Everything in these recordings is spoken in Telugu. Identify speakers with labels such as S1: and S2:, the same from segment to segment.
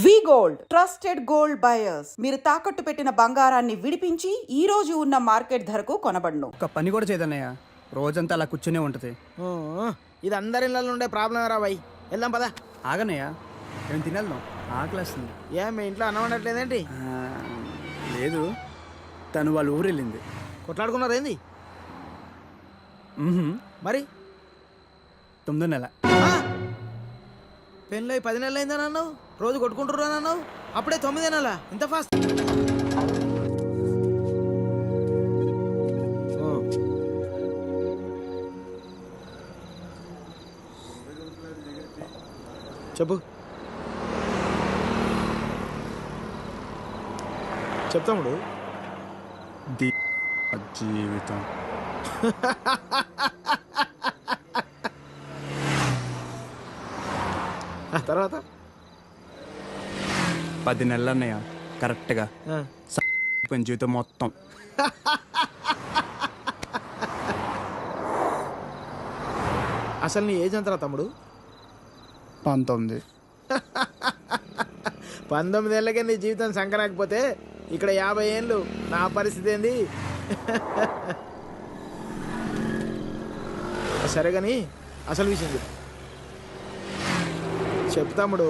S1: వి గోల్డ్ ట్రస్టెడ్ గోల్డ్ బయర్స్. మీరు తాకట్టు పెట్టిన బంగారాన్ని విడిపించి ఈ రోజు ఉన్న మార్కెట్ ధరకు కొనబడును.
S2: ఒక పని కూడా చేయదన్నయ్య, రోజంతా అలా కూర్చునే ఉంటది.
S3: ఇది అందరి ఇళ్ళలో ఉండే ప్రాబ్లం రా బాయ్. వెళ్దాం పదా.
S2: ఆగనయ్య, ఏం తినేద్దాం, ఆకలేస్తుంది.
S3: ఏం మీ ఇంట్లో అన్నం ఉండట్లేదేంటి?
S2: లేదు, తను వాళ్ళ ఊరు వెళ్ళింది.
S3: కొట్లాడుకున్నారు ఏంది మరి?
S2: 9వ నెల.
S3: పెళ్ళై 10 నెలలు అయిందని అన్నావు, రోజు కొట్టుకుంటున్నా అన్నావు, అప్పుడే 9 నెలల ఇంత ఫాస్ట్? చెప్పు చెప్తాముడు.
S2: జీవితం
S3: తర్వాత
S2: 10 నెలలు అన్నయ్య, కరెక్ట్గా జీవితం మొత్తం.
S3: అసలు నీ ఏజ్ ఎంతరా తమ్ముడు?
S2: 19.
S3: 19 ఏళ్ళకే నీ జీవితం సంకరాకపోతే ఇక్కడ 50 ఏళ్ళు నా పరిస్థితి ఏంది? సరే కానీ అసలు విషయం చెప్పు తమ్ముడు.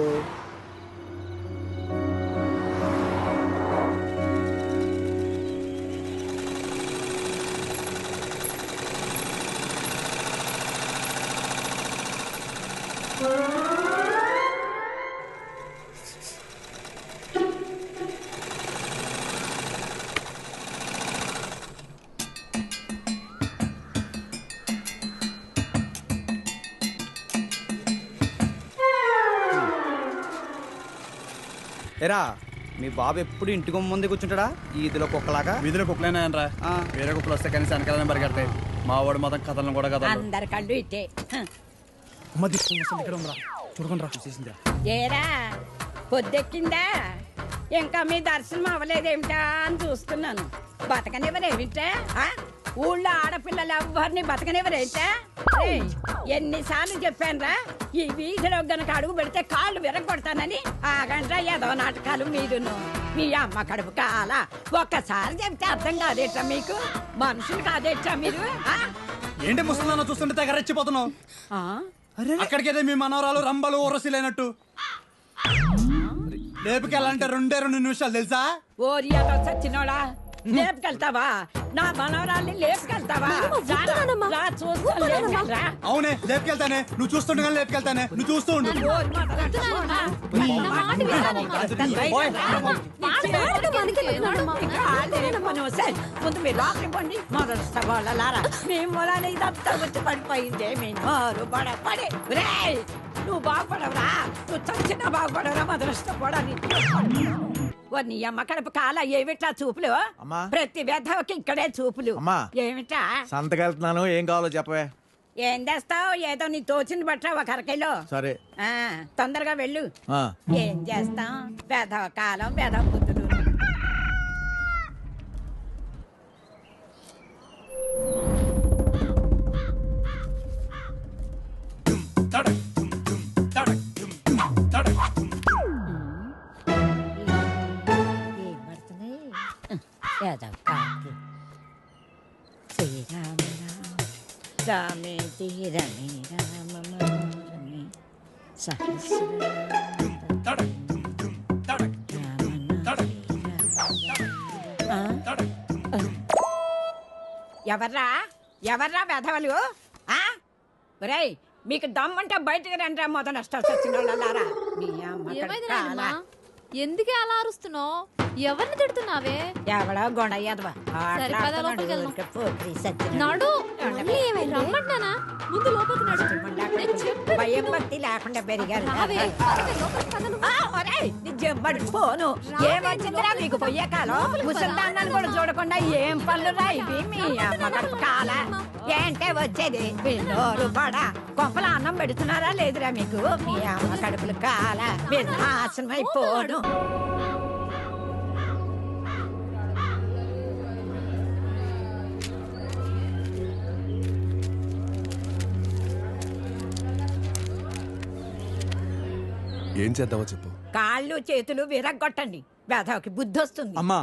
S2: ఎరా, మీ బాబు ఎప్పుడు ఇంటికి ముందే కూర్చుంటాడా ఈదిలో కుక్కలాగా? వీధిలో కుక్కలేనాయనరా, వేరే కుక్కలు వస్తే కనీసం వెనకాలని పరిగెడతాయి. మా వాడు మొత్తం కథలను కూడా కదా.
S4: అందరి కళ్ళు ఇట్టే.
S2: చూడకుండా రా, చూసేసిందా?
S4: ఏరా పొద్దెక్కిందా? ఇంకా మీ దర్శనం అవ్వలేదేమిటా అని చూస్తున్నాను. బతకనివ్వరేమిటా? ఊళ్ళో ఆడపిల్లలు ఎవ్వరిని బతకనివ్వరేమిటా? ఎన్నిసార్లు చెప్పానురా, ఈ వీధిలో గనక అడుగు పెడితే కాళ్ళు విరగొడతానని. ఆగండ్రా ఏదో నాటకాలు మీరును. మీ అమ్మ కడుపు కాల ఒక్కసారి చెప్తే అర్థం కాదేట్రా మీకు? మనుషులు కాదేట్రా మీరు?
S2: ఏంటి ముసలినా చూస్తుంటే తెగ రెచ్చిపోతున్నావు? అక్కడికైతే మీ మనవరాలు రంబలు ఊరసిలేనట్టు లేపుకెళ్ళాలంటే 2 నిమిషాలు తెలుసా?
S4: ఓరియాతో చచ్చినోడా, లేపుకెళ్తావా? నా మనవరాల్ని లేపుకెళ్తావా?
S2: అవునే, లేపుకెళ్తానే. నువ్వు చూస్తుండగా లేపుకెళ్తానే. నువ్వు చూస్తూ ఉండు.
S4: ముందు మీరు లోపలికి పోండి. మొదలుస్తారా మీ మూలాన్ని ఇదంతా వచ్చి పడిపోయింది. మీ నోరు పడపడి. నువ్వు బాగుపడవరా, నువ్వు చచ్చినా బాగుపడవరా, మొదలుస్తాని. నీ అమ్మ కడుపు కాల ఏమిటా చూపులు? ప్రతి వ్యధకి ఇక్కడే చూపులు. ఏమిటా
S3: సంతకెళ్తున్నాను, ఏం కావాలో చెప్పవే.
S4: ఏం చేస్తావు? ఏదో నీ తోచింది బట్ట ఒక అరకైలో.
S3: సరే
S4: తొందరగా వెళ్ళు. ఏం చేస్తాం? వ్యధవ కాలం, వ్యధవ బుద్ధులు. శ్రీరామ రామే తీరమే రామ మనోరమే ఎవర్రా ఎవర్రా వెధవలు? ఒరేయ్, మీకు దమ్మంటే బయటకు రండి. మొదలు నష్టాలు వచ్చిన వాళ్ళారా? మీ అమ్మ
S5: ఎందుకే అలా అరుస్తున్నావు? ఎవరిని తిడుతున్నావే?
S4: ఎవడో గొడయ్యదవా భయం భక్తి లేకుండా పెరిగారు. పోను ఏమొచ్చిందిరా మీకు? పొయ్యే కాలం ముసల్దాన్నాను కూడా చూడకుండా ఏం పనులు రా ఇవి? మీ అమ్మ కడుపు కాల ఏంటే వచ్చేది? పిల్లోరు పడ కొంపల అన్నం పెడుతున్నారా లేదురా మీకు? మీ అమ్మ కడుపులు కాల నాశనం అయిపోను.
S6: ఏం చేద్దామో చెప్పు.
S4: కాళ్ళు చేతులు విరగ్గొట్టండి, వేధవకి బుద్ధి వస్తుంది.
S7: అమ్మా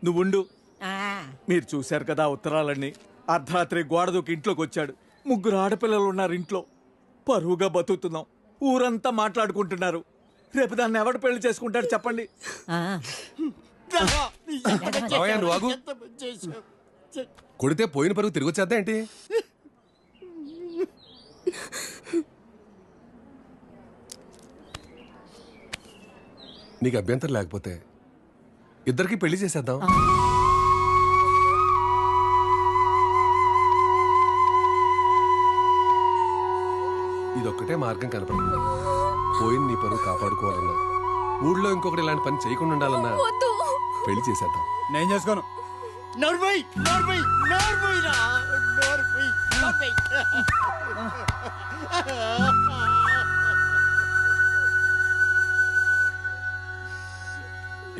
S7: నువ్వుండు.
S4: ఆ,
S7: మీరు చూశారు కదా ఉత్తరాలన్నీ. అర్ధరాత్రి గోడ దూకి ఇంట్లోకి వచ్చాడు. 3 ఆడపిల్లలు ఉన్నారు ఇంట్లో. పరువుగా బతుకుతున్నాం. ఊరంతా మాట్లాడుకుంటున్నారు. రేపు దాన్ని ఎవడు పెళ్లి చేసుకుంటాడు చెప్పండి.
S4: ఆ.
S6: మావయ్య, నువ్వు ఆగు. కొడితే పోయిన పరుగు తిరిగి వచ్చేద్దా ఏంటి? నీకు అభ్యంతరం లేకపోతే ఇద్దరికి పెళ్లి చేసేద్దాం. ఇదొక్కటే మార్గం కనపడుతుంది. పోయిన నీ పరువు కాపాడుకోవాలన్నా, ఊళ్ళో ఇంకొకటి ఇలాంటి పని చేయకుండా ఉండాలన్నా పెళ్లి చేసేద్దాం.
S2: నేను చేసుకోను.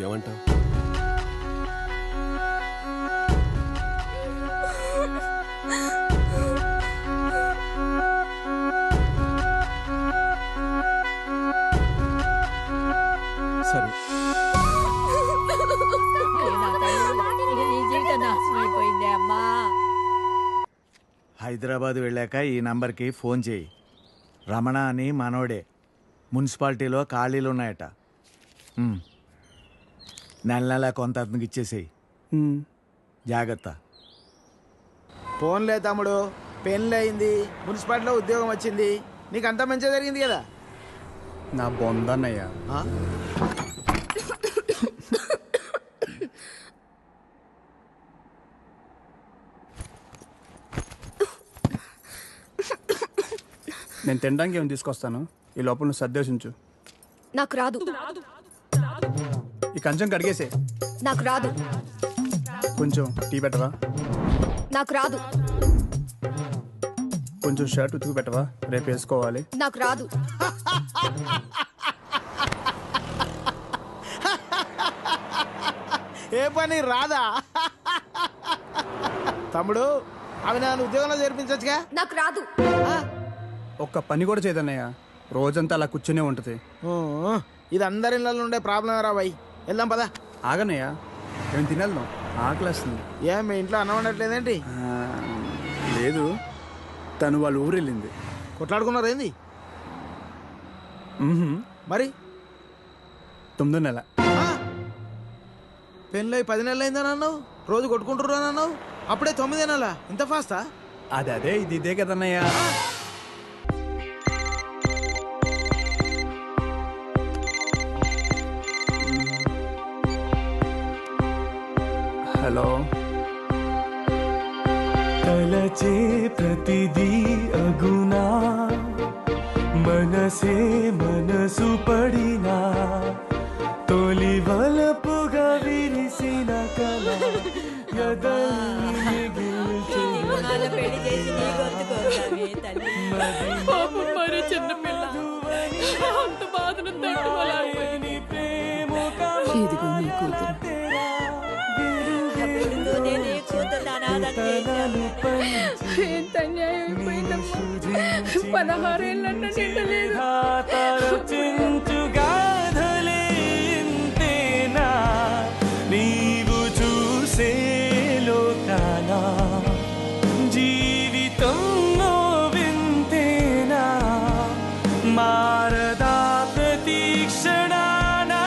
S6: ఏమంటావు?
S7: సరే
S4: నీ జీవితం నాశనం అయిపోయిందే అమ్మా.
S3: హైదరాబాద్ వెళ్ళాక ఈ నంబర్కి ఫోన్ చేయి. రమణ అని మనోడే. మున్సిపాలిటీలో ఖాళీలు ఉన్నాయట. నెల నెల కొంత అతనికి ఇచ్చేసేయి. జాగ్రత్త. ఫోన్లే తమ్ముడు, పెళ్ళి అయింది, మున్సిపాలిటీలో ఉద్యోగం వచ్చింది, నీకు అంతా మంచిగా జరిగింది కదా.
S2: నా బొందన్నయ్య.
S3: ఆ?
S2: నేను తినడానికి ఏమి తీసుకొస్తాను, ఈ లోపల నువ్వు సర్దేశించు.
S5: నాకు రాదు.
S2: ఈ కంచం కడిగేసే.
S5: నాకు రాదు.
S2: కొంచెం టీ పెట్టవా?
S5: నాకు రాదు.
S2: కొంచెం షర్ట్ ఉతుకు పెట్టవా, రేపు వేసుకోవాలి.
S5: నాకు రాదు.
S3: ఏ పని రాదా? తమ్ముడు, అవి నన్ను ఉద్యోగంలో చేర్పించచ్చుగా.
S5: నాకు రాదు.
S2: ఒక్క పని కూడా చేయదన్నయ్య, రోజంతా అలా కూర్చునే ఉంటుంది.
S3: ఇది అందరి ఇళ్ళలో ఉండే ప్రాబ్లం రా బాయ్. వెళ్దాం పదా.
S2: ఆగన్నయ్య, ఏం తినేద్దాం, ఆకలేస్తుంది.
S3: ఏం మీ ఇంట్లో అన్నం వండట్లేదేంటి?
S2: లేదు, తను వాళ్ళ ఊరు వెళ్ళింది.
S3: కొట్లాడుకున్నారు ఏంది మరి?
S2: 9వ నెల.
S3: పెళ్ళై 10 నెలలు అయిందని అన్నావు, రోజు కొట్టుకుంటుర్రు అని అన్నావు, అప్పుడే 9 నెలలా? ఇంత ఫాస్టా?
S2: అదే ఇది ఇదే కదన్నయ్య. హలో.
S8: తలచే ప్రతిదీ అగునా, మనసే మనసు పడినా, తొలి వలపుగా విరిసిన కళ ఎదల్ని
S4: వాళ్ళ పెళ్లి చేసి నీ గొంతు కోసావే తల్లి.
S5: మరో చిన్న పిల్ల అంత బాధను తట్టుకోలేకపోయింది.
S4: ఇదిగో నీ కూతురు. పుడుతూనే నీ కూతురు అనాథం చేశావు.
S5: ఎంత అన్యాయం అయిపోయిందమ్మా. 16 ఏళ్ళన్న నిండలేదు.
S8: గాథలేంతేనా నీవు చూసే లోకానా, జీవితం వింతేనా మారదా ప్రతీక్షణానా.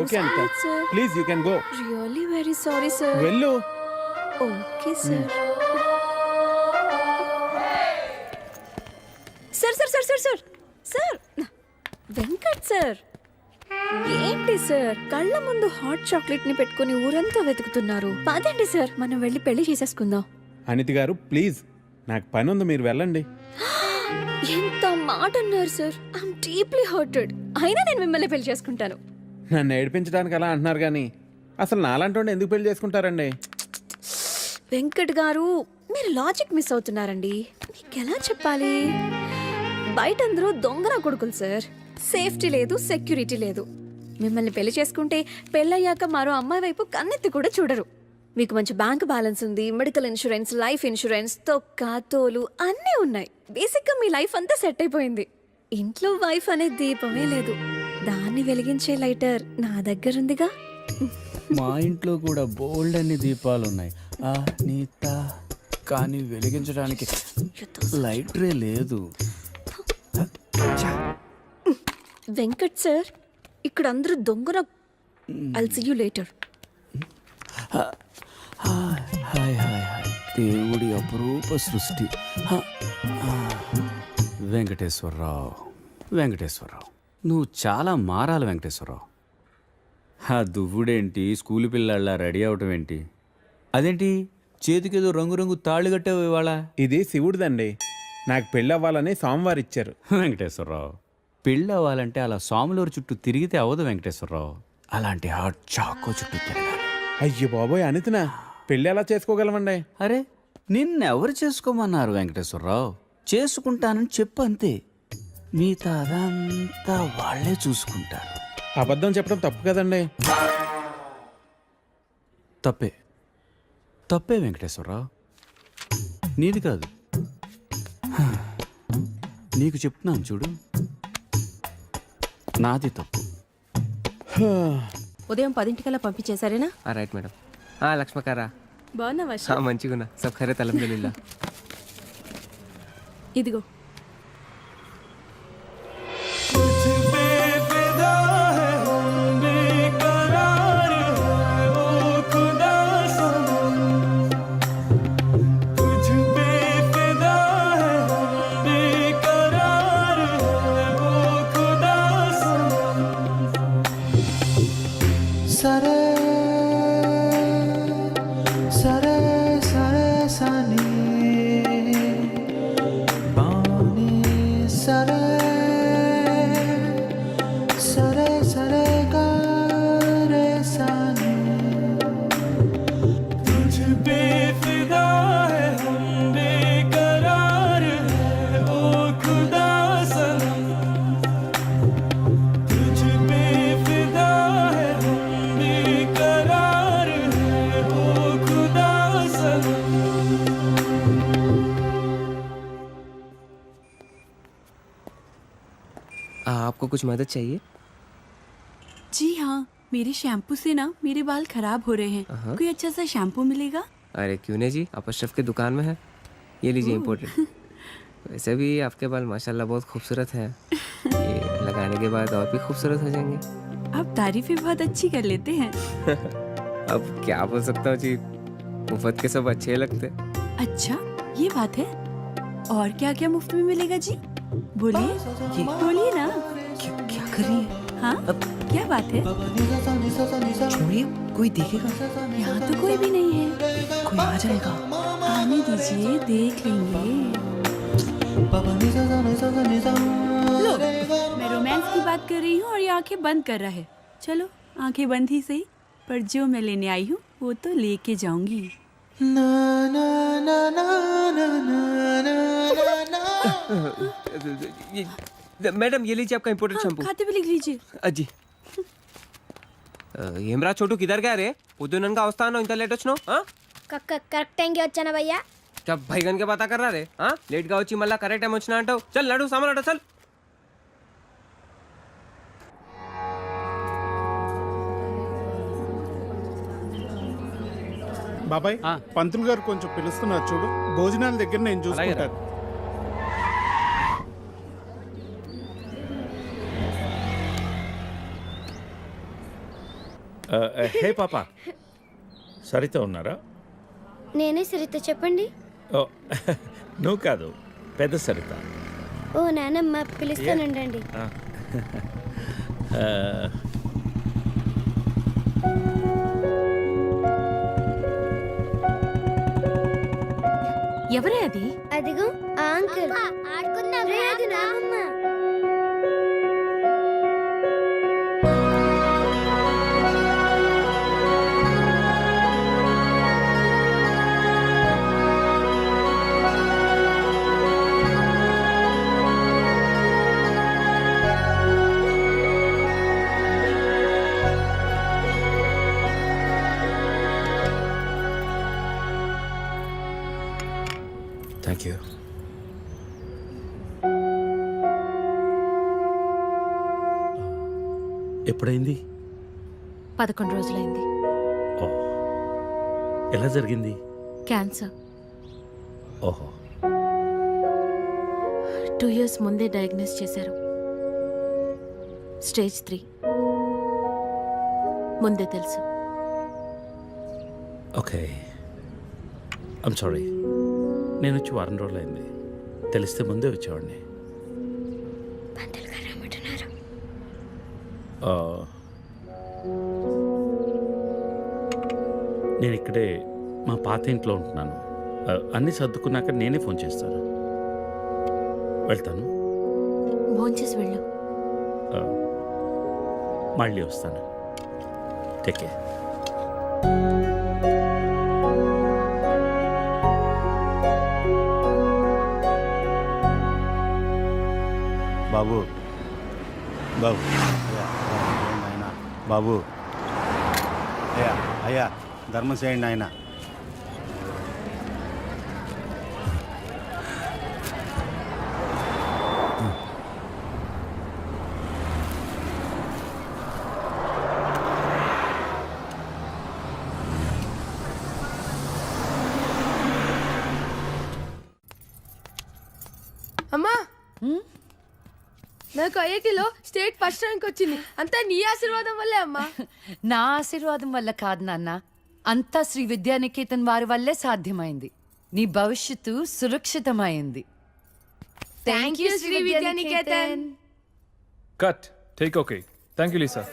S9: Okay Anita please you can go
S5: really very sorry sir.
S9: వెళ్ళు
S5: okay sir. Sir sir sir sir sir sir Venkat sir, ఏంటి సార్ కళ్ళ ముందు హాట్ చాక్లెట్ ని పెట్టుకుని ఊరంతా వెతుకుతున్నారు? పదండి సార్, మనం వెళ్ళి పెళ్లి చేసేసుకుందాం.
S9: అనిత గారు ప్లీజ్, నాకు పని ఉంది, మీరు వెళ్ళండి.
S5: ఎంత మాట అన్నారు సార్. I'm deeply hurted. అయినా నేను మిమ్మల్ని పెళ్లి చేసుకుంటాను.
S9: నన్ను ఏడిపించడానికి అలా అంటున్నారు కానీ అసలు నాలాంటి ఎందుకు పెళ్లి చేసుకుంటారండి?
S5: వెంకట్ గారు, మీరు లాజిక్ మిస్ అవుతున్నారండి. మీకు ఎలా చెప్పాలి? బయట అందరూ దొంగన కొడుకులు సార్. సేఫ్టీ లేదు, సెక్యూరిటీ లేదు. మిమ్మల్ని పెళ్లి చేసుకుంటే పెళ్ళయ్యాక మరో అమ్మాయి వైపు కన్నెత్తి కూడా చూడరు. మీకు మంచి బ్యాంక్ బ్యాలెన్స్ ఉంది, మెడికల్ ఇన్సూరెన్స్, లైఫ్ ఇన్సూరెన్స్, తొక్క తోలు అన్నీ ఉన్నాయి. బేసిక్గా మీ లైఫ్ అంతా సెట్ అయిపోయింది. ఇంట్లో వైఫ్ అనే దీపమే లేదు. దాన్ని వెలిగించే లైటర్ నా దగ్గర ఉందిగా.
S2: మా ఇంట్లో కూడా బోల్డ్ అన్ని దీపాలు ఉన్నాయి నీత, కానీ వెలిగించడానికి లైటరే లేదు.
S5: వెంకట్ సార్, ఇక్కడ అందరూ దొంగన. I'll see you later.
S2: Hi hi hi, దేవుడి అపురూప సృష్టి. వెంకటేశ్వరరావు, వెంకటేశ్వరరావు, నువ్వు చాలా మారాలి వెంకటేశ్వరరావు. ఆ దువ్వుడేంటి, స్కూల్ పిల్లల్లా రెడీ అవటం ఏంటి? అదేంటి చేతికేదో రంగురంగు తాళ్ళు కట్టావు ఇవాళ?
S9: ఇది శివుడిదండి, నాకు పెళ్ళి అవ్వాలని స్వామివారు ఇచ్చారు.
S2: వెంకటేశ్వరరావు, పెళ్ళి అవ్వాలంటే అలా సాములూరు చుట్టూ తిరిగితే అవ్వదు వెంకటేశ్వరరావు. అలాంటి హాట్ చాకో చుట్టూ తిరగాలి.
S9: అయ్యో బాబోయ్ అనితనా, పెళ్ళి ఎలా చేసుకోగలమండి?
S2: అరే నిన్నెవరు చేసుకోమన్నారు వెంకటేశ్వరరావు? చేసుకుంటానని చెప్పు అంతే, మిగతా అదంతా వాళ్ళే చూసుకుంటారు.
S9: అబద్ధం చెప్పడం తప్పు కదండి.
S2: తప్పే, తప్పే వెంకటేశ్వరరావు, నీది కాదు. నీకు చెప్తున్నాను చూడు, నాది తప్పు.
S5: ఉదయం 10 పంపించేశారేనా?
S10: Right madam. లక్ష్మకారా
S5: బాగున్నావా?
S10: మంచిగున్నా, సబ్ ఖైరత్ అల్హమ్దులిల్లాహ్.
S5: ఇదిగో.
S8: సరే సరే సరే సని బాని సరే సరే సరే గారే సని तुझ पे फिदा है हम बेकरार है ओ खुदा सनम तुझ पे फिदा है हम बेकरार है ओ खुदा सनम.
S10: आपको कुछ मदद चाहिए?
S11: जी हाँ, मेरे शैम्पू से ना मेरे बाल खराब हो रहे हैं. कोई अच्छा सा शैम्पू मिलेगा?
S10: अरे क्यों नहीं जी, आप अशरफ की दुकान में है, ये लीजिए इम्पोर्टेड. वैसे भी आपके बाल माशाल्लाह बहुत खूबसूरत हैं. ये लगाने के बाद और भी खूबसूरत हो जाएंगे.
S11: आप तारीफें बहुत अच्छी कर लेते हैं.
S10: अब क्या बोल सकता हूँ जी, मुफ्त के सब अच्छे लगते.
S11: अच्छा ये बात है. और क्या क्या मुफ्त में मिलेगा जी? बोलिए बोलिए ना.
S10: क्या कर रही है?
S11: हाँ क्या बात है?
S10: छोड़िए, कोई देखेगा.
S11: यहाँ तो कोई भी नहीं है.
S10: कोई आ जाएगा.
S11: आने दीजिए, देख लेंगे. लो, मैं रोमांस की बात कर रही हूँ और ये आंखें बंद कर रहा है. चलो आंखें बंद ही सही, पर जो मैं लेने आई हूँ वो तो लेके जाऊंगी.
S8: ना ना ना ना ना ना ना.
S10: मैडम ये लीजिए आपका इम्पोर्टेड शैम्पू.
S11: खाते भी लिख लीजिए.
S10: అజ్జి ఏమ్రా చోటు కిదర్ గా రే పొద్దుననగా వస్తాను ఇంత లేట్ వచ్చినావు?
S5: కరెక్ట్ టైంకి వచ్చానా భయ్యా?
S10: భైగన్ కే బాతా కర్రా రే. లేట్ గా వచ్చి మళ్ళా కరెక్ట్ టైం వచ్చినా అంటావు. చల్ నడు సామాన్ అట చల్.
S7: బాబాయ్, పంతులు గారు కొంచెం పిలుస్తున్నారు చూడు. భోజనాల దగ్గర నేను చూసుకుంటాను. హే పాప, సరిత ఉన్నారా?
S12: నేనే సరిత, చెప్పండి.
S7: ఓ నువ్వు కాదు, పెద్ద సరిత.
S12: ఓ నానమ్మ, పిలుస్తానండి.
S11: ఎవరే అది?
S12: అదిగో ఆ అంకుల్. రే, అది నానమ్మ.
S7: Thank you. ఎప్పుడైంది?
S11: 11 రోజులైంది.
S7: ఓ, ఎలా జరిగింది?
S11: క్యాన్సర్.
S7: ఓహో.
S11: 2 years ముందే డయాగ్నోస్ చేశారు. స్టేజ్ 3. ముందే తెలుసు.
S7: Okay, I'm sorry. నేను వచ్చి 1 రోజులు అయింది. తెలిస్తే ముందే వచ్చేవాడిని. నేను ఇక్కడే మా పాత ఇంట్లో ఉంటున్నాను. అన్నీ సర్దుకున్నాక నేనే ఫోన్ చేస్తాను. వెళ్తాను.
S11: భోంచేసి వెళ్ళు.
S7: మళ్ళీ వస్తాను. Take care.
S13: బాబు బాబు ఆయన బాబు, అయ్యా అయ్యా, ధర్మం చేయండి ఆయన.
S12: అమ్మా, నాకు ఐఐటీలో స్టేట్ ఫస్ట్ ర్యాంక్ వచ్చింది. అంతా నీ ఆశీర్వాదం వల్లే అమ్మా.
S11: నా ఆశీర్వాదం వల్ల కాదు నాన్న, అంతా శ్రీ విద్యానికేతన్ వారి వల్లే సాధ్యమైంది. నీ భవిష్యత్తు సురక్షితమైంది.
S12: Thank you Shri Vidyaniketan.
S6: Cut. Take okay. Thank you Lisa.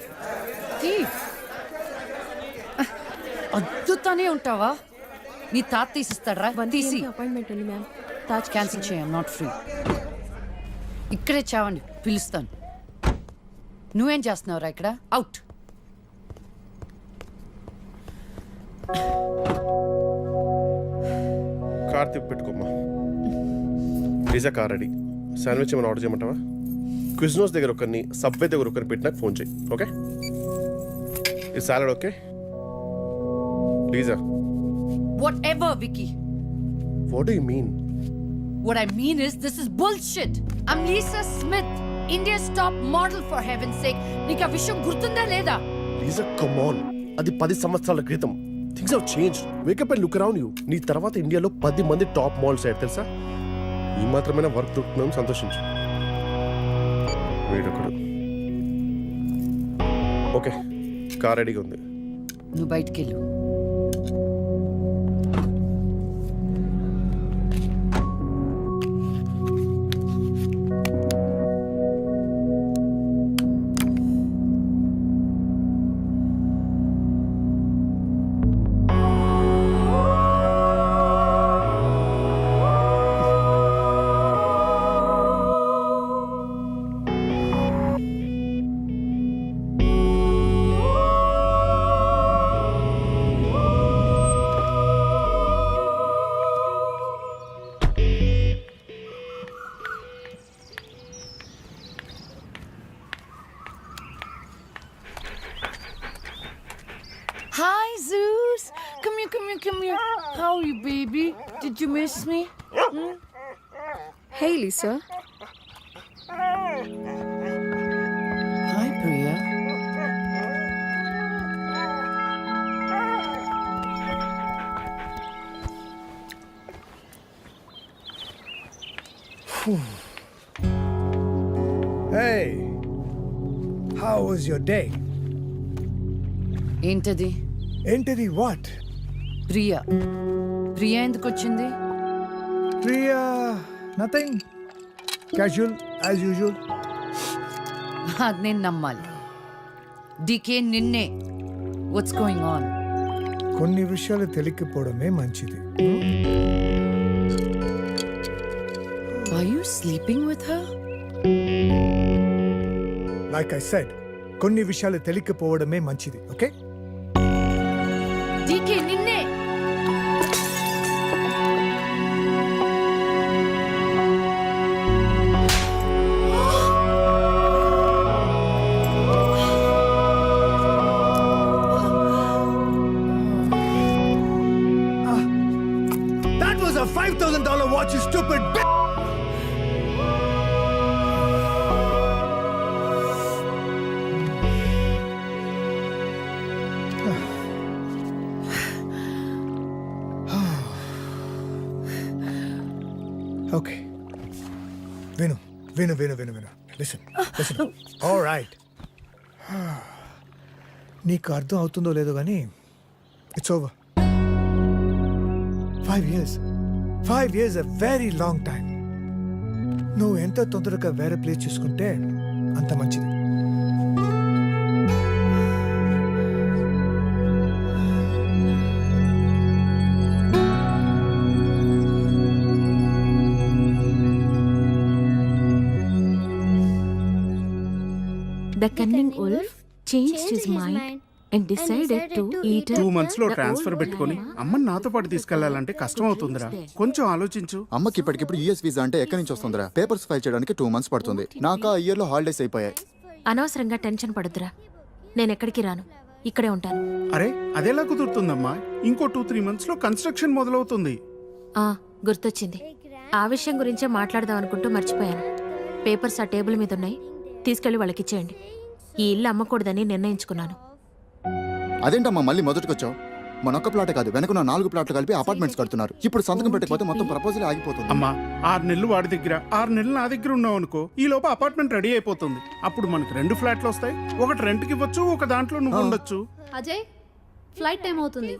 S11: అద్దుతానే ఉంటావా? నీ తాత తీసిస్తాడరా? తీసి
S12: అపాయింట్మెంట్ ఉంది మ్యామ్.
S11: తాజ్ క్యాన్సిల్ చేయం, నాట్ ఫ్రీ. ఇక్కడే చావండి, పిలుస్తాను. నువ్వేం చేస్తున్నావురా ఇక్కడ? అవుట్.
S6: కార్ తిప్పి పెట్టుకోమ్మా. Pizza car ready. శాండ్విచ్ ఏమైనా ఆర్డర్ చేయమంటావా? క్విజ్నోస్ దగ్గర ఒకరిని, సబ్వే దగ్గర ఒకరిని పెట్టి నాకు ఫోన్ చేయి. ఓకే? ఈ salad okay? లీజా.
S11: Whatever, Vicky.
S6: What do you mean?
S11: What I mean is, this is bullshit. I'm Lisa Smith, India's top model, for heaven's sake. నీకు ఆ విషయం గుర్తుందా లేదా?
S6: లీజా, కమ్ ఆన్. అది 10 సంవత్సరాల క్రితం. Things have changed. Wake up and look around you. నీ తర్వాత ఇండియాలో 10 మంది టాప్ మోడల్స్ అయ్యారు తెలుసా? ఈ మాత్రమైనా వర్క్ దొరుకుతున్నాం, సంతోషించు. వీడొకడు. ఓకే, కార్ రెడీగా ఉంది.
S11: నువ్వు బయటికి వెళ్ళు. Hi, Zeus. Come here, come here, come here. How are you, baby? Did you miss me?
S5: Hey, Lisa.
S11: Hi, Priya.
S3: Hey, how was your day?
S11: ఏంటది?
S3: ఏంటిది? వాట్?
S11: ప్రియా. ప్రియా ఎందుకు వచ్చింది?
S3: Priya nothing, casual as usual.
S11: అది నేను నమ్మాలి. డీకే నిన్నే. What's going on?
S3: కొన్ని విషయాలు తెలియకపోవడమే మంచిది.
S11: Are you sleeping with her?
S3: Like I said, కొన్ని విషయాలు తెలియకపోవడమే మంచిది. ఓకే?
S11: డీకే నిన్నే.
S3: That was a $5,000 watch, you stupid bitch! Okay. Vinu. Listen. All right. నీకు అర్థం అవుతుందో లేదో కానీ it's over. 5 years. 5 years a very long time. నువ్వు ఎంత తొందరగా వేరే ప్లేస్ చూసుకుంటే అంత మంచిది.
S5: The cunning wolf changed his mind and decided to eat
S9: 2 months లో ట్రాన్స్ఫర్ పెట్టుకొని అమ్మని నాతో పాటు తీసుకెళ్లాలంటే కష్టం అవుతుందిరా. కొంచెం ఆలోచించు.
S8: అమ్మకి ఇప్పటికిప్పుడు యూఎస్ వీసా అంటే ఎక్కడి నుంచి వస్తుందిరా? పేపర్స్ ఫైల్ చేయడానికి 2 months పడుతుంది. నాకు ఆ ఇయర్ లో హాలిడేస్ అయిపోయాయి.
S5: అనవసరంగా టెన్షన్ పడుద్దురా. నేను ఎక్కడికి రాను, ఇక్కడే ఉంటాను.
S9: అరే అదెలా కుదురుతుందమ్మా? ఇంకో 2-3 months లో కన్స్ట్రక్షన్ మొదలవుతుంది.
S5: గుర్తొచ్చింది. ఆ విషయం గురించే మాట్లాడదాం అనుకుంటూ మర్చిపోయాను. పేపర్స్ ఆ టేబుల్ మీద ఉన్నాయి, తీసుకెళ్లి వాళ్ళకి ఇచ్చేయండి. ఈ ఇల్లు అమ్మకూడదని నిర్ణయించుకున్నాను.
S8: అదేంటమ్మా మళ్ళీ మొదటికొచ్చావు? మనొక్క ప్లాట్ కాదు, వెనకున్న 4 ప్లాట్లు కలిపి అపార్ట్మెంట్స్ కడుతున్నారు. ఇప్పుడు సంతకం పెట్టకపోతే మొత్తం ప్రపోజల్ ఆగిపోతుంది.
S9: అమ్మా 6 నెలలు వాడి దగ్గర, 6 నెలలు నా దగ్గర ఉన్నావు అనుకో, ఈ లోపు అపార్ట్మెంట్ రెడీ అయిపోతుంది. అప్పుడు మనకి 2 ఫ్లాట్లు వస్తాయి. ఒకటి రెంట్కి ఇవ్వచ్చు, ఒక దాంట్లో నువ్వు ఉండొచ్చు.
S12: అజయ్, ఫ్లైట్ టైం అవుతుంది.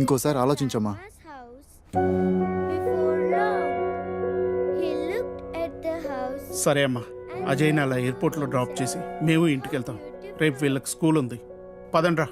S8: ఇంకోసారి ఆలోచించమ్మా.
S9: సరే అమ్మా, అజయ్ని అలా ఎయిర్పోర్ట్లో డ్రాప్ చేసి మేము ఇంటికి వెళ్తాం. రేపు వీళ్ళకి స్కూల్ ఉంది. పదండ్రా.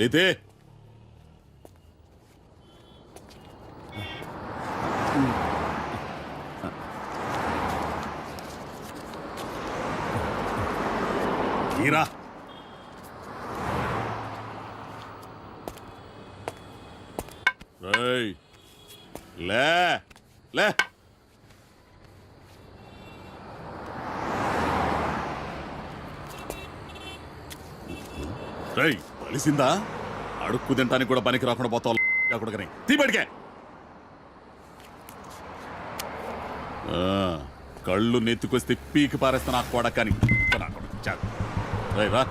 S6: అయితే ఈరా లే లే రేయ్ కలిసిందా? అడుక్కు తింటానికి కూడా పనికి రాకుండా పోతావు కొడుకని తీబడికే. కళ్ళు నెత్తుకొస్తే పీకి పారేస్తా నాకు కొడకని. రా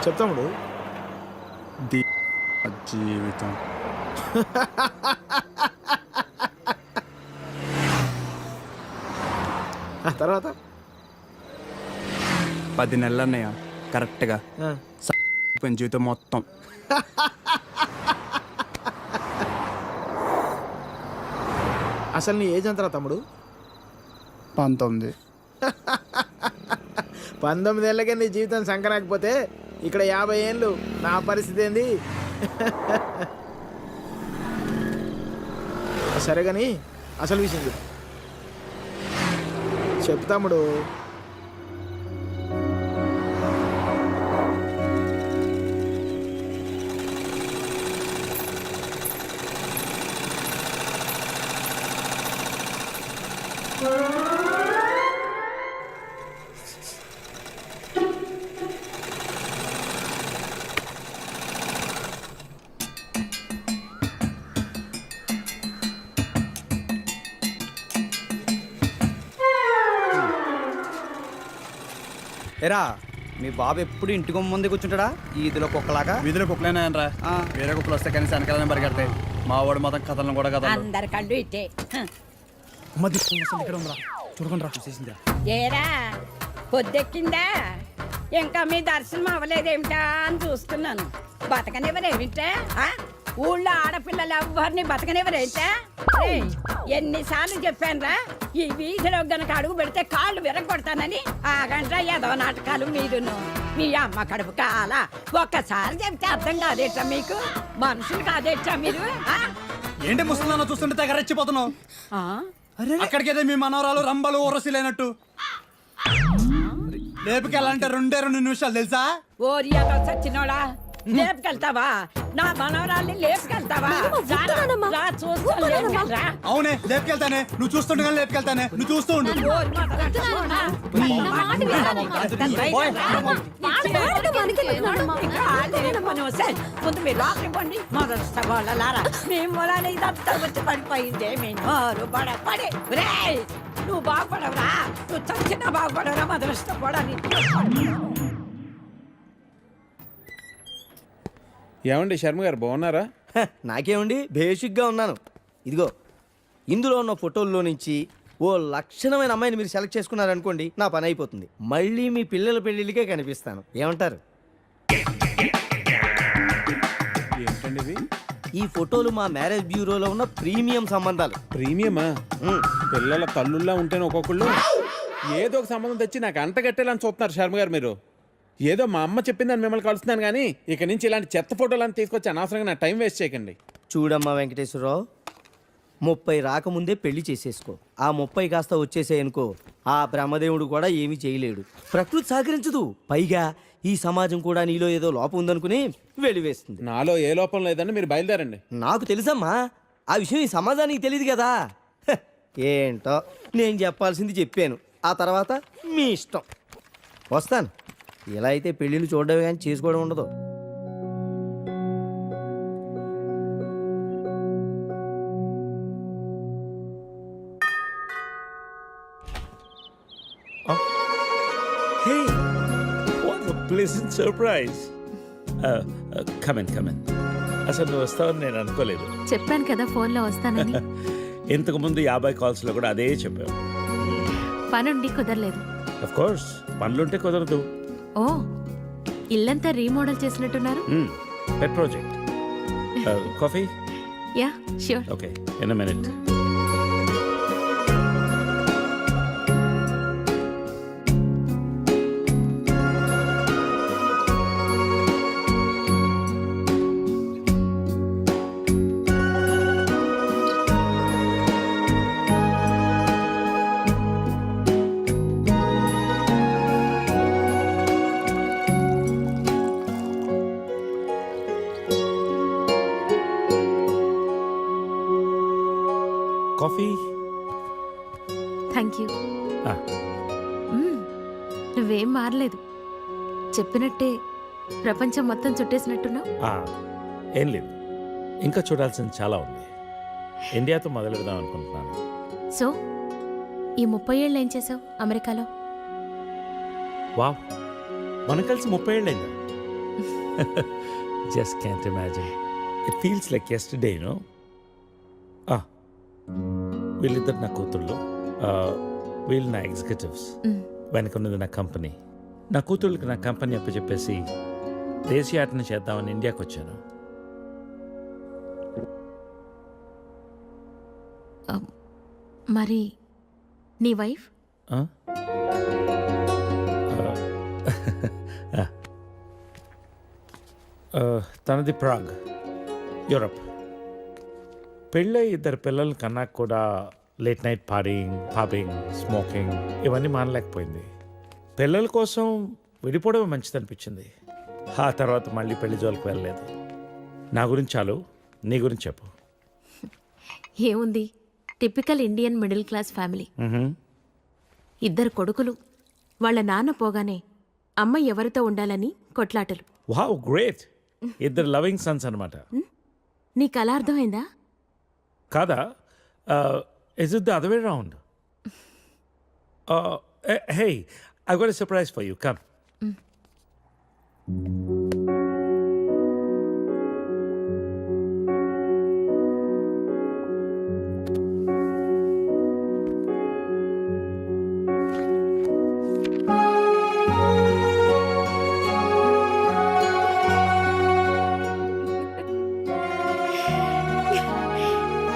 S7: చెప్తాముడు
S9: జీవితం
S7: తర్వాత
S9: 10 నెలలు అన్నయ్య కరెక్ట్గా పోయిన జీవితం మొత్తం.
S7: అసలు నీ ఏజ్ ఎంతరా తమ్ముడు?
S9: 19.
S7: 19 ఏళ్ళకే నీ జీవితం సంకరాకపోతే ఇక్కడ 50 ఏళ్ళు నా పరిస్థితి ఏంది? సరే కానీ అసలు విషయం చెప్తాముడు.
S10: ఎరా మీ బాబు ఎప్పుడు ఇంటికి ముందే కూర్చుంటాడా ఈదిలో కుక్కలాగా?
S9: వీధిలో కుక్కలేనా రా, వేరే కుక్కలు వస్తే కనీసం వెనకాలనే పరిగెడతాయి. మా వాడు మొత్తం కథలను కూడా కదా.
S4: అందరి కళ్ళు ఇట్టే.
S9: చూడకుండా రా, చూసేసిందిరా.
S4: ఏరా పొద్దెక్కిందా? ఇంకా మీ దర్శనం అవ్వలేదేమిటా అని చూస్తున్నాను. బతకనివ్వరేమిటా? ఊళ్ళో ఆడపిల్లలు ఎవ్వరిని బతకనివ్వరేంటా? ఎన్నిసార్లు చెప్పానురా, ఈ వీధిలో గనక అడుగు పెడితే కాళ్ళు విరగొడతానని. ఆగండ్రా ఏదో నాటకాలు మీరును. మీ అమ్మ కడుపు కాల ఒక్కసారి చెప్తే అర్థం కాదేట్రా మీకు? మనుషులు కాదేట్రా మీరు?
S9: ఏంటి ముసలిదాన్ని చూస్తుంటే తెగ రెచ్చిపోతున్నావు? అక్కడికైతే మీ మనవరాలు రంబలు ఊరసిలేనట్టు లేపుకెళ్ళాలంటే 2 నిమిషాలు తెలుసా?
S4: ఓరియాతో చచ్చినోడా, లేపుకెళ్తావా? నా మనవరాల్ని లేపుకెళ్తావా?
S9: అవునే లేపుకెళ్తానే, నువ్వు చూస్తుండగా లేపుకెళ్తానే, నువ్వు చూస్తూ ఉండు.
S4: ముందు మీరు లోపలికి పండి. మొదటి వాళ్ళలారా మీ మూలాన్ని ఇదంతా వచ్చి పడిపోయిందే. మీ నోరు పడే నువ్వు బాగుపడవురా, నువ్వు చచ్చినా బాగుపడవురా. మొదలుష్టపడని
S7: ఏమండి శర్మ గారు బాగున్నారా?
S10: నాకేమండి బేసిక్గా ఉన్నాను. ఇదిగో ఇందులో ఉన్న ఫోటోల్లో నుంచి ఓ లక్షణమైన అమ్మాయిని మీరు సెలెక్ట్ చేసుకున్నారనుకోండి, నా పని అయిపోతుంది. మళ్ళీ మీ పిల్లల పెళ్ళిళ్ళకే కనిపిస్తాను. ఏమంటారు?
S7: ఏంటండి ఇది?
S10: ఈ ఫోటోలు మా మ్యారేజ్ బ్యూరోలో ఉన్న ప్రీమియం సంబంధాలు.
S7: ప్రీమియమా? పిల్లల తల్లుల్లా ఉంటేనే ఒక్కొక్కళ్ళు ఏదో ఒక సంబంధం తెచ్చి నాకు అంటగట్టేలని చూస్తున్నారు శర్మ గారు మీరు. ఏదో మా అమ్మ చెప్పిందని మిమ్మల్ని కలుస్తున్నాను కానీ ఇక నుంచి ఇలాంటి చెత్త ఫోటోలను తీసుకొచ్చి అనవసరంగా నా టైం వేస్ట్ చేయకండి.
S10: చూడమ్మా వెంకటేశ్వరరావు, 30 రాకముందే పెళ్లి చేసేసుకో. ఆ 30 కాస్త వచ్చేసేయనుకో, ఆ బ్రహ్మదేవుడు కూడా ఏమీ చేయలేడు. ప్రకృతి సహకరించదు. పైగా ఈ సమాజం కూడా నీలో ఏదో లోపం ఉందనుకుని వెలివేస్తుంది.
S7: నాలో ఏ లోపం లేదని మీరు బయలుదేరండి.
S10: నాకు తెలుసమ్మా, ఆ విషయం ఈ సమాజానికి తెలియదు కదా. ఏంటో నేను చెప్పాల్సింది చెప్పాను, ఆ తర్వాత మీ ఇష్టం. వస్తాను. ఇలా అయితే పెళ్ళిళ్ళు చూడడమే కానీ చేసుకోవడం ఉండదు.
S14: Hey, what a pleasant surprise. Come in. అసలు నువ్వు వస్తావని నేను అనుకోలేదు.
S5: చెప్పాను కదా ఫోన్లో వస్తానని.
S14: ఇంతకుముందు 50 కాల్స్లో కూడా అదే చెప్పావు.
S5: పనుండి కుదరలేదు.
S14: అఫ్ కోర్స్ పనులుంటే కుదరదు.
S5: ఓ, ఇల్లంతా రీమోడల్ చేసినట్టున్నారు.
S14: పెట్ project. Coffee?
S5: Yeah sure.
S14: Okay, in a minute. Coffee?
S5: Thank you. నువ్వేం మారలేదు. చెప్పినట్టే ప్రపంచం మొత్తం చుట్టేసినట్టున్నావు.
S14: ఏం లేదు, ఇంకా చూడాల్సింది చాలా ఉంది. ఇండియాతో మొదలెడదాం అనుకుంటున్నాను.
S5: సో ఈ 30 ఏళ్ళు ఏం చేసావు అమెరికాలో?
S14: వావ్, మనం కలిసి 30 ఏళ్ళైందా? Just can't imagine. It feels like yesterday, no. వీళ్ళిద్దరు నా కూతుళ్ళు, వీళ్ళు నా ఎగ్జిక్యూటివ్స్, వెనకున్నది నా కంపెనీ. నా కూతుళ్ళకి నా కంపెనీ అప్పచెప్పేసి దేశీయాటన చేద్దామని ఇండియాకి వచ్చాను.
S11: మరి నీ వైఫ్?
S14: తనది ప్రాగ్, యూరప్. పెళ్ళై 2 పిల్లలు కన్నా కూడా late night partying, pubbing, smoking ఇవన్నీ మానలేకపోయింది. పిల్లల కోసం విడిపోవడం మంచిది అనిపించింది. ఆ తర్వాత మళ్ళీ పెళ్లి జోలికి వెళ్ళలేదు. నా గురించి చాలు, నీ గురించి చెప్పు.
S11: ఏముంది, typical Indian middle class family. 2 కొడుకులు. వాళ్ళ నాన్న పోగానే అమ్మ ఎవరితో ఉండాలని కొట్లాటలు.
S14: Wow, great. 2 లవింగ్ సన్స్ అనమాట.
S11: నీకు అలా అర్థమైందా?
S14: కాదా? Is it the other way round? Hey, I got a surprise for you. Come.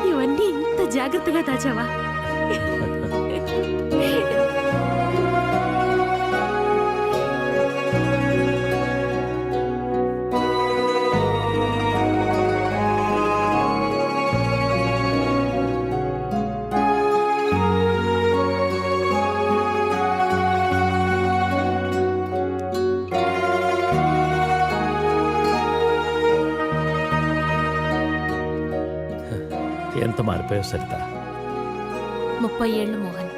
S11: ఇవన్నీ ఇంత జాగ్రత్తగా దాచావా?
S14: ఎంత మారిపోయావు సరిత.
S11: 30 ఏళ్ళు మోహన్.